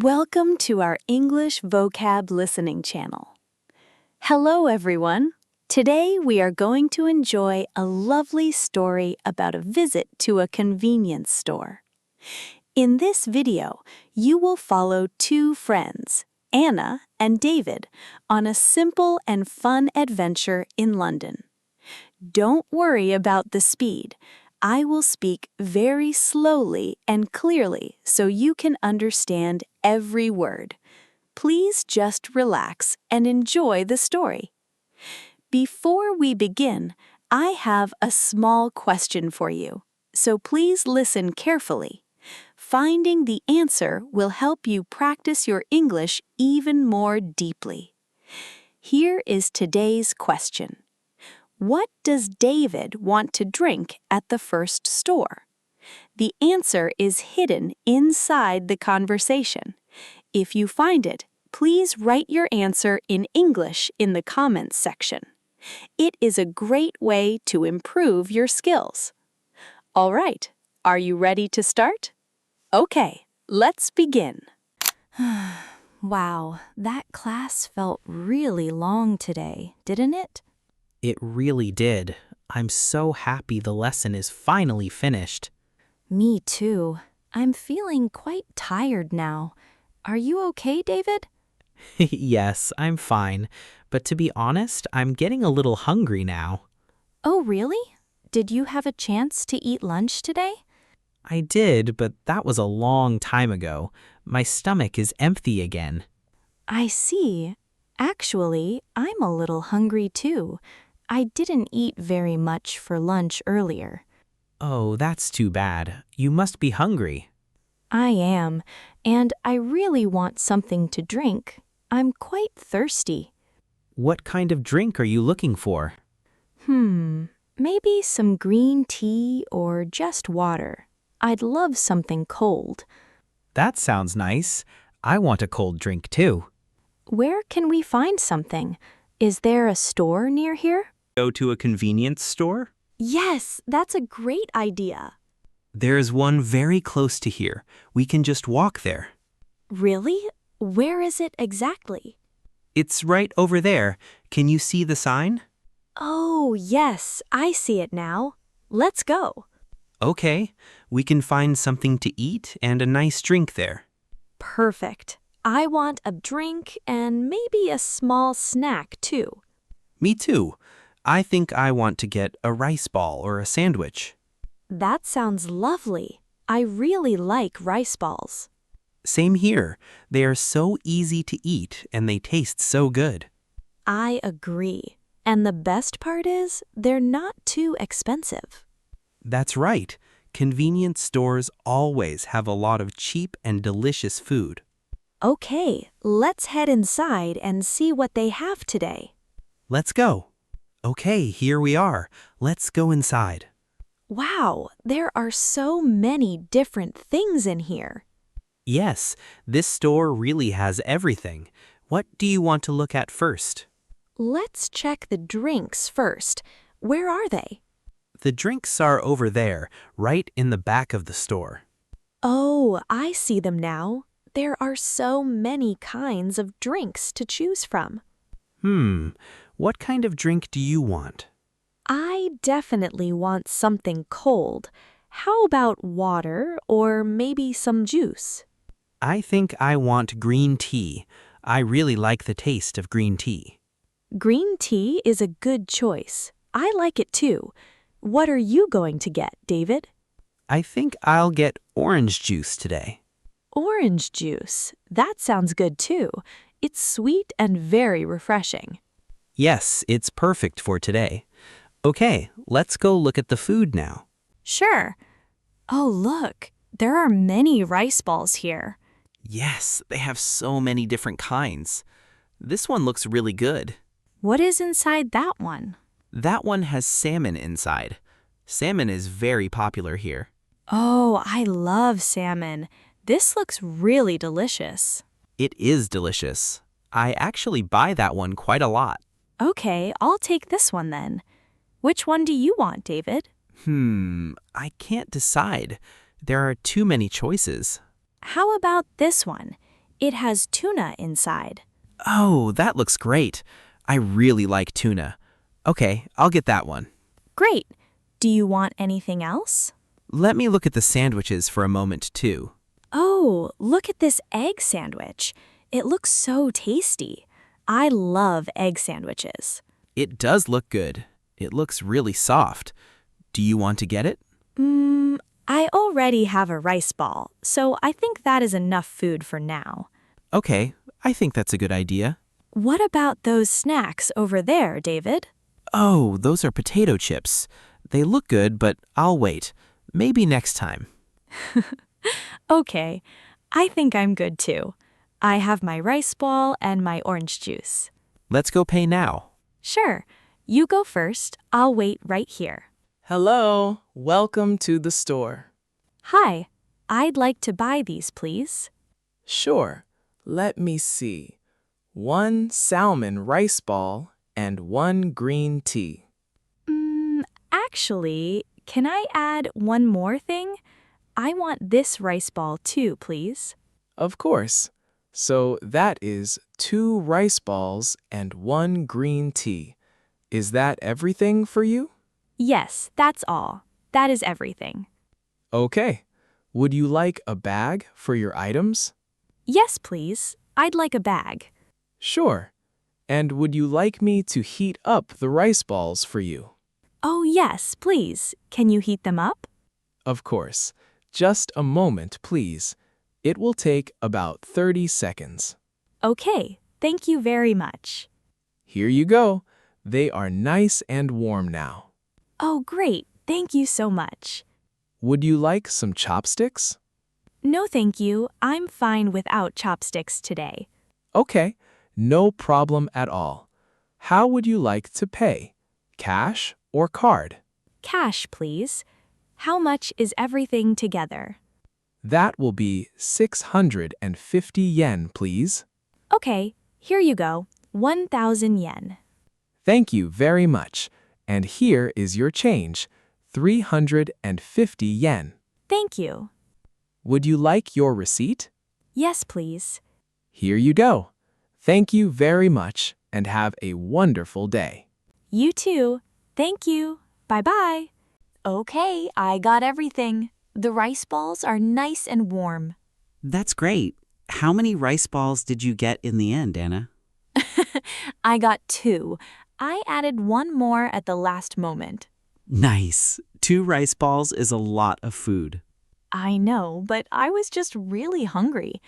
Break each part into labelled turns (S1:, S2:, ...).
S1: Welcome to our English Vocab listening channel. Hello, everyone. Today we are going to enjoy a lovely story about a visit to a convenience store. In this video, you will follow two friends, Anna and David, on a simple and fun adventure in London. Don't worry about the speed. I will speak very slowly and clearly so you can understand every word. Please just relax and enjoy the story. Before we begin, I have a small question for you, so please listen carefully. Finding the answer will help you practice your English even more deeply. Here is today's question. What does David want to drink at the first store? The answer is hidden inside the conversation. If you find it, please write your answer in English in the comments section. It is a great way to improve your skills. All right, are you ready to start? Okay, let's begin.
S2: Wow, that class felt really long today, didn't it?
S3: It really did. I'm so happy the lesson is finally finished.
S2: Me too. I'm feeling quite tired now. Are you okay, David?
S3: Yes, I'm fine. But to be honest, I'm getting a little hungry now.
S2: Oh, really? Did you have a chance to eat lunch today?
S3: I did, but that was a long time ago. My stomach is empty again.
S2: I see. Actually, I'm a little hungry too. I didn't eat very much for lunch earlier.
S3: Oh, that's too bad. You must be hungry.
S2: I am, and I really want something to drink. I'm quite thirsty.
S3: What kind of drink are you looking for?
S2: Maybe some green tea or just water. I'd love something cold.
S3: That sounds nice. I want a cold drink too.
S2: Where can we find something? Is there a store near here?
S4: Go to a convenience store?
S2: Yes, that's a great idea.
S4: There's one very close to here. We can just walk there.
S2: Really? Where is it exactly?
S4: It's right over there. Can you see the sign?
S2: Oh, yes, I see it now. Let's go.
S4: Okay, we can find something to eat and a nice drink there.
S2: Perfect. I want a drink and maybe a small snack too.
S4: Me too. I think I want to get a rice ball or a sandwich.
S2: That sounds lovely. I really like rice balls.
S4: Same here. They are so easy to eat and they taste so good.
S2: I agree. And the best part is, they're not too expensive.
S4: That's right. Convenience stores always have a lot of cheap and delicious food.
S2: Okay, let's head inside and see what they have today.
S4: Let's go. Okay, here we are. Let's go inside.
S2: Wow, there are so many different things in here.
S4: Yes, this store really has everything. What do you want to look at first?
S2: Let's check the drinks first. Where are they?
S4: The drinks are over there, right in the back of the store.
S2: Oh, I see them now. There are so many kinds of drinks to choose from.
S4: What kind of drink do you want?
S2: I definitely want something cold. How about water or maybe some juice?
S4: I think I want green tea. I really like the taste of green tea.
S2: Green tea is a good choice. I like it too. What are you going to get, David?
S4: I think I'll get orange juice today.
S2: Orange juice. That sounds good too. It's sweet and very refreshing.
S4: Yes, it's perfect for today. Okay, let's go look at the food now.
S2: Sure. Oh, look. There are many rice balls here.
S4: Yes, they have so many different kinds. This one looks really good.
S2: What is inside that one?
S4: That one has salmon inside. Salmon is very popular here.
S2: Oh, I love salmon. This looks really delicious.
S4: It is delicious. I actually buy that one quite a lot.
S2: Okay, I'll take this one then. Which one do you want, David?
S4: I can't decide. There are too many choices.
S2: How about this one? It has tuna inside.
S4: Oh, that looks great. I really like tuna. Okay, I'll get that one.
S2: Great. Do you want anything else?
S4: Let me look at the sandwiches for a moment, too.
S2: Oh, look at this egg sandwich. It looks so tasty. I love egg sandwiches.
S4: It does look good. It looks really soft. Do you want to get it?
S2: I already have a rice ball, so I think that is enough food for now.
S4: Okay, I think that's a good idea.
S2: What about those snacks over there, David?
S4: Oh, those are potato chips. They look good, but I'll wait. Maybe next time.
S2: Okay, I think I'm good too. I have my rice ball and my orange juice.
S4: Let's go pay now.
S2: Sure, you go first. I'll wait right here.
S5: Hello, welcome to the store.
S2: Hi, I'd like to buy these, please.
S5: Sure, let me see. 1 salmon rice ball and 1 green tea.
S2: Actually, can I add one more thing? I want this rice ball too, please.
S5: Of course. So that is 2 rice balls and 1 green tea. Is that everything for you?
S2: Yes, that's all. That is everything.
S5: Okay. Would you like a bag for your items?
S2: Yes, please. I'd like a bag.
S5: Sure. And would you like me to heat up the rice balls for you?
S2: Oh, yes, please. Can you heat them up?
S5: Of course. Just a moment, please. It will take about 30 seconds.
S2: Okay, thank you very much.
S5: Here you go. They are nice and warm now.
S2: Oh, great. Thank you so much.
S5: Would you like some chopsticks?
S2: No, thank you. I'm fine without chopsticks today.
S5: Okay, no problem at all. How would you like to pay? Cash or card?
S2: Cash, please. How much is everything together?
S5: That will be 650 yen, please.
S2: Okay, here you go. 1,000 yen.
S5: Thank you very much. And here is your change, 350 yen.
S2: Thank you.
S5: Would you like your receipt?
S2: Yes, please.
S5: Here you go. Thank you very much and have a wonderful day.
S2: You too. Thank you. Bye-bye. Okay, I got everything. The rice balls are nice and warm.
S6: That's great. How many rice balls did you get in the end, Anna?
S2: I got 2. I added 1 more at the last moment.
S6: Nice. 2 rice balls is a lot of food.
S2: I know, but I was just really hungry.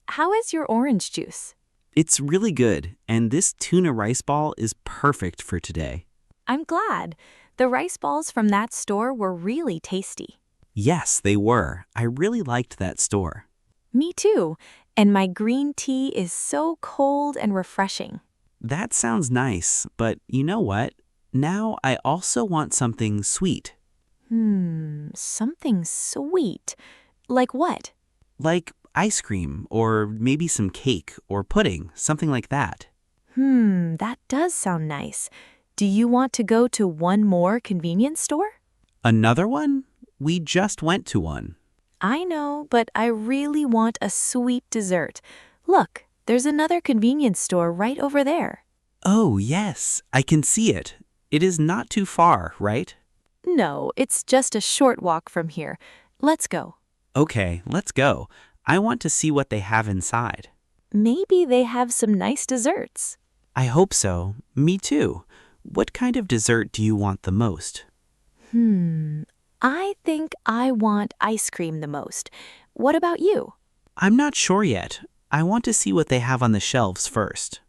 S2: How is your orange juice?
S6: It's really good, and this tuna rice ball is perfect for today.
S2: I'm glad. The rice balls from that store were really tasty.
S6: Yes, they were. I really liked that store.
S2: Me too. And my green tea is so cold and refreshing.
S6: That sounds nice, but you know what? Now I also want something sweet.
S2: Something sweet. Like what?
S6: Like ice cream, or maybe some cake or pudding, something like that.
S2: That does sound nice. Do you want to go to one more convenience store?
S6: Another one? We just went to one.
S2: I know, but I really want a sweet dessert. Look, there's another convenience store right over there.
S6: Oh, yes, I can see it. It is not too far, right?
S2: No, it's just a short walk from here. Let's go.
S6: Okay, let's go. I want to see what they have inside.
S2: Maybe they have some nice desserts.
S6: I hope so. Me too. What kind of dessert do you want the most?
S2: I think I want ice cream the most. What about you?
S6: I'm not sure yet. I want to see what they have on the shelves first.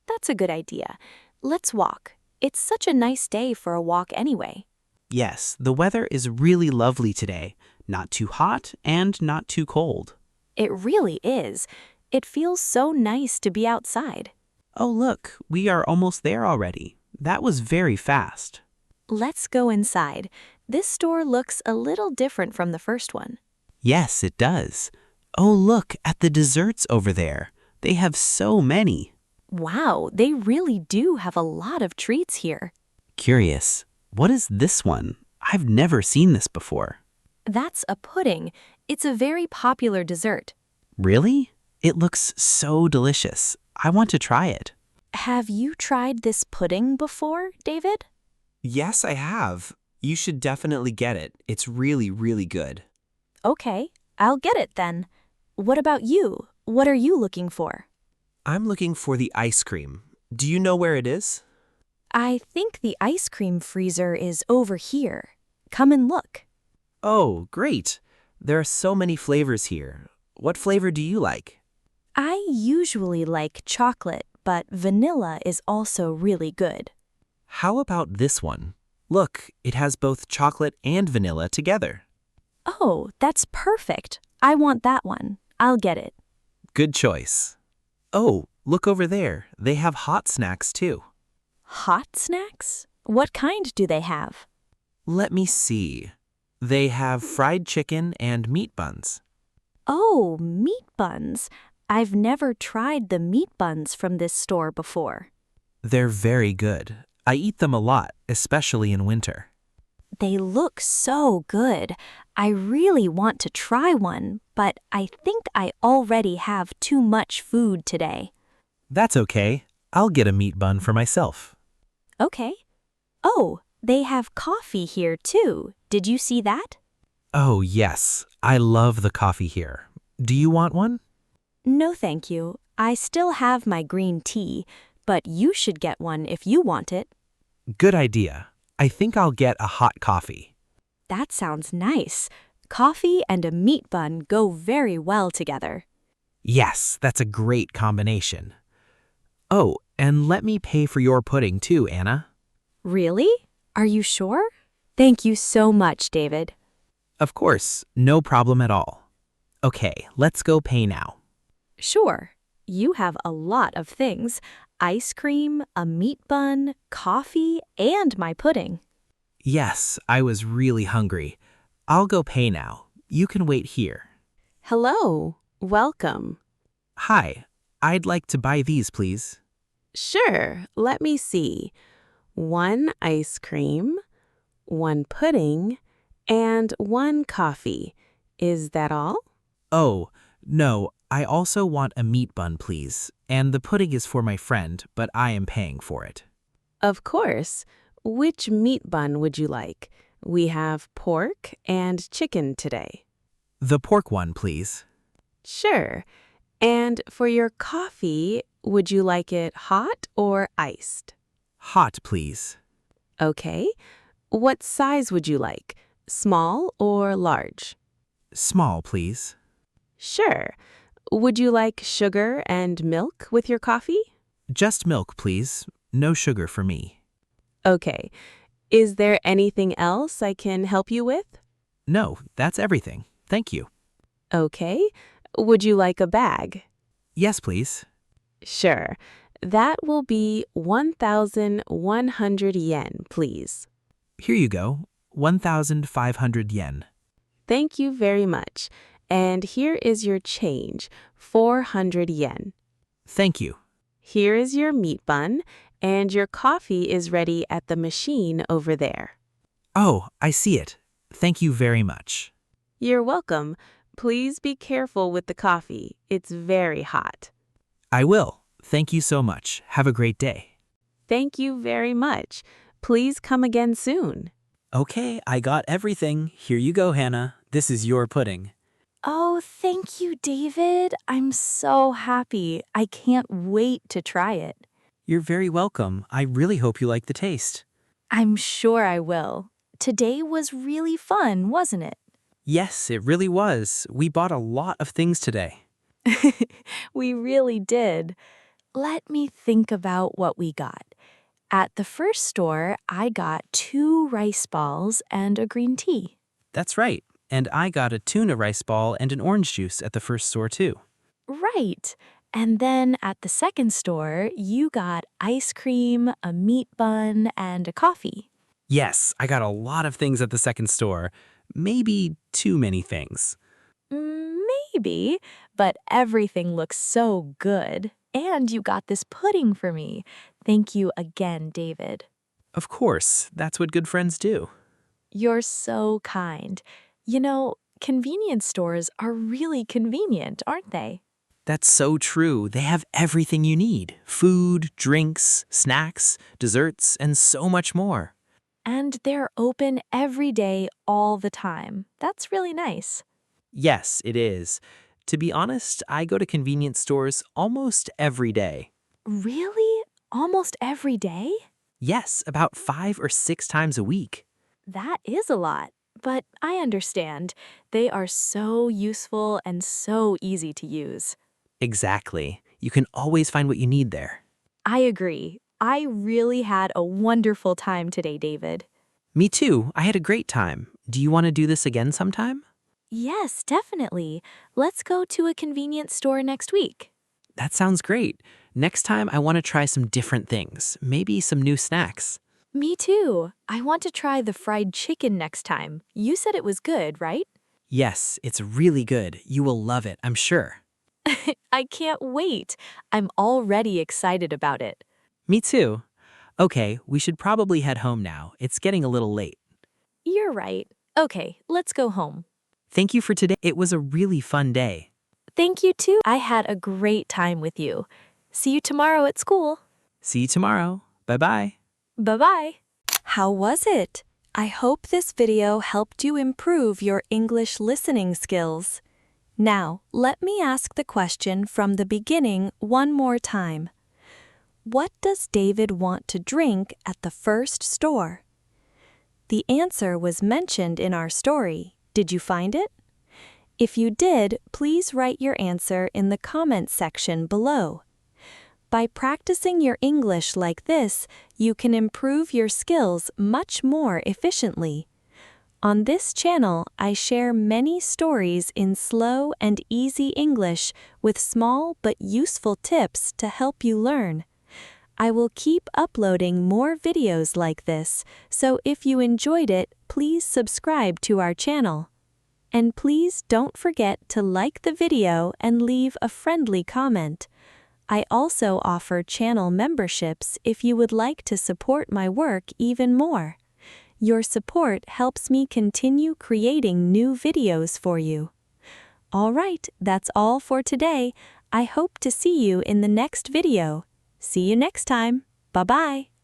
S2: That's a good idea. Let's walk. It's such a nice day for a walk anyway.
S6: Yes, the weather is really lovely today. Not too hot and not too cold.
S2: It really is. It feels so nice to be outside.
S6: Oh, look, we are almost there already. That was very fast.
S2: Let's go inside. This store looks a little different from the first one.
S6: Yes, it does. Oh, look at the desserts over there. They have so many.
S2: Wow, they really do have a lot of treats here.
S6: Curious, what is this one? I've never seen this before.
S2: That's a pudding. It's a very popular dessert.
S6: Really? It looks so delicious. I want to try it.
S2: Have you tried this pudding before, David?
S4: Yes, I have. You should definitely get it. It's really, really good.
S2: Okay, I'll get it then. What about you? What are you looking for?
S4: I'm looking for the ice cream. Do you know where it is?
S2: I think the ice cream freezer is over here. Come and look.
S4: Oh, great. There are so many flavors here. What flavor do you like?
S2: I usually like chocolate, but vanilla is also really good.
S4: How about this one? Look, it has both chocolate and vanilla together.
S2: Oh, that's perfect. I want that one. I'll get it.
S4: Good choice. Oh, look over there. They have hot snacks too.
S2: Hot snacks? What kind do they have?
S4: Let me see. They have fried chicken and meat buns.
S2: Oh, meat buns. I've never tried the meat buns from this store before.
S4: They're very good. I eat them a lot, especially in winter.
S2: They look so good. I really want to try one, but I think I already have too much food today.
S4: That's okay. I'll get a meat bun for myself.
S2: Okay. Oh, they have coffee here too. Did you see that?
S4: Oh, yes. I love the coffee here. Do you want one?
S2: No, thank you. I still have my green tea, but you should get one if you want it.
S4: Good idea. I think I'll get a hot coffee.
S2: That sounds nice. Coffee and a meat bun go very well together.
S4: Yes, that's a great combination. Oh, and let me pay for your pudding too, Anna.
S2: Really? Are you sure? Thank you so much, David.
S4: Of course, no problem at all. Okay, let's go pay now.
S2: Sure. You have a lot of things. Ice cream, a meat bun, coffee, and my pudding.
S4: Yes, I was really hungry. I'll go pay now. You can wait here.
S7: Hello, welcome.
S4: Hi, I'd like to buy these, please.
S7: Sure, let me see. 1 ice cream, 1 pudding, and 1 coffee. Is that all?
S4: Oh, no, I also want a meat bun, please. And the pudding is for my friend, but I am paying for it.
S7: Of course. Which meat bun would you like? We have pork and chicken today.
S4: The pork one, please.
S7: Sure. And for your coffee, would you like it hot or iced?
S4: Hot, please.
S7: Okay. What size would you like? Small or large?
S4: Small, please.
S7: Sure. Would you like sugar and milk with your coffee?
S4: Just milk, please. No sugar for me.
S7: Okay. Is there anything else I can help you with?
S4: No, that's everything. Thank you.
S7: Okay. Would you like a bag?
S4: Yes, please.
S7: Sure. That will be 1,100 yen, please.
S4: Here you go. 1,500 yen.
S7: Thank you very much. And here is your change, 400 yen.
S4: Thank you.
S7: Here is your meat bun, and your coffee is ready at the machine over there.
S4: Oh, I see it. Thank you very much.
S7: You're welcome. Please be careful with the coffee. It's very hot.
S4: I will. Thank you so much. Have a great day.
S7: Thank you very much. Please come again soon.
S3: Okay, I got everything. Here you go, Hannah. This is your pudding.
S2: Oh, thank you, David. I'm so happy. I can't wait to try it.
S3: You're very welcome. I really hope you like the taste.
S2: I'm sure I will. Today was really fun, wasn't it?
S3: Yes, it really was. We bought a lot of things today.
S2: We really did. Let me think about what we got. At the first store, I got 2 rice balls and a green tea.
S3: That's right. And I got a tuna rice ball and an orange juice at the first store, too.
S2: Right. And then at the second store, you got ice cream, a meat bun, and a coffee.
S3: Yes, I got a lot of things at the second store. Maybe too many things.
S2: Maybe, but everything looks so good. And you got this pudding for me. Thank you again, David.
S3: Of course, that's what good friends do.
S2: You're so kind. You know, convenience stores are really convenient, aren't they?
S6: That's so true. They have everything you need: food, drinks, snacks, desserts, and so much more.
S2: And they're open every day, all the time. That's really nice.
S6: Yes, it is. To be honest, I go to convenience stores almost every day.
S2: Really? Almost every day?
S6: Yes, about 5 or 6 times a week.
S2: That is a lot. But I understand. They are so useful and so easy to use.
S6: Exactly. You can always find what you need there.
S2: I agree. I really had a wonderful time today, David.
S6: Me too. I had a great time. Do you want to do this again sometime?
S2: Yes, definitely. Let's go to a convenience store next week.
S6: That sounds great. Next time, I want to try some different things, maybe some new snacks.
S2: Me too. I want to try the fried chicken next time. You said it was good, right?
S6: Yes, it's really good. You will love it, I'm sure.
S2: I can't wait. I'm already excited about it.
S6: Me too. Okay, we should probably head home now. It's getting a little late.
S2: You're right. Okay, let's go home.
S6: Thank you for today. It was a really fun day.
S2: Thank you too. I had a great time with you. See you tomorrow at school.
S6: See you tomorrow. Bye-bye.
S2: Bye-bye.
S1: How was it? I hope this video helped you improve your English listening skills. Now, let me ask the question from the beginning one more time. What does David want to drink at the first store? The answer was mentioned in our story. Did you find it? If you did, please write your answer in the comments section below. By practicing your English like this, you can improve your skills much more efficiently. On this channel, I share many stories in slow and easy English with small but useful tips to help you learn. I will keep uploading more videos like this, so if you enjoyed it, please subscribe to our channel. And please don't forget to like the video and leave a friendly comment. I also offer channel memberships if you would like to support my work even more. Your support helps me continue creating new videos for you. All right, that's all for today. I hope to see you in the next video. See you next time. Bye-bye.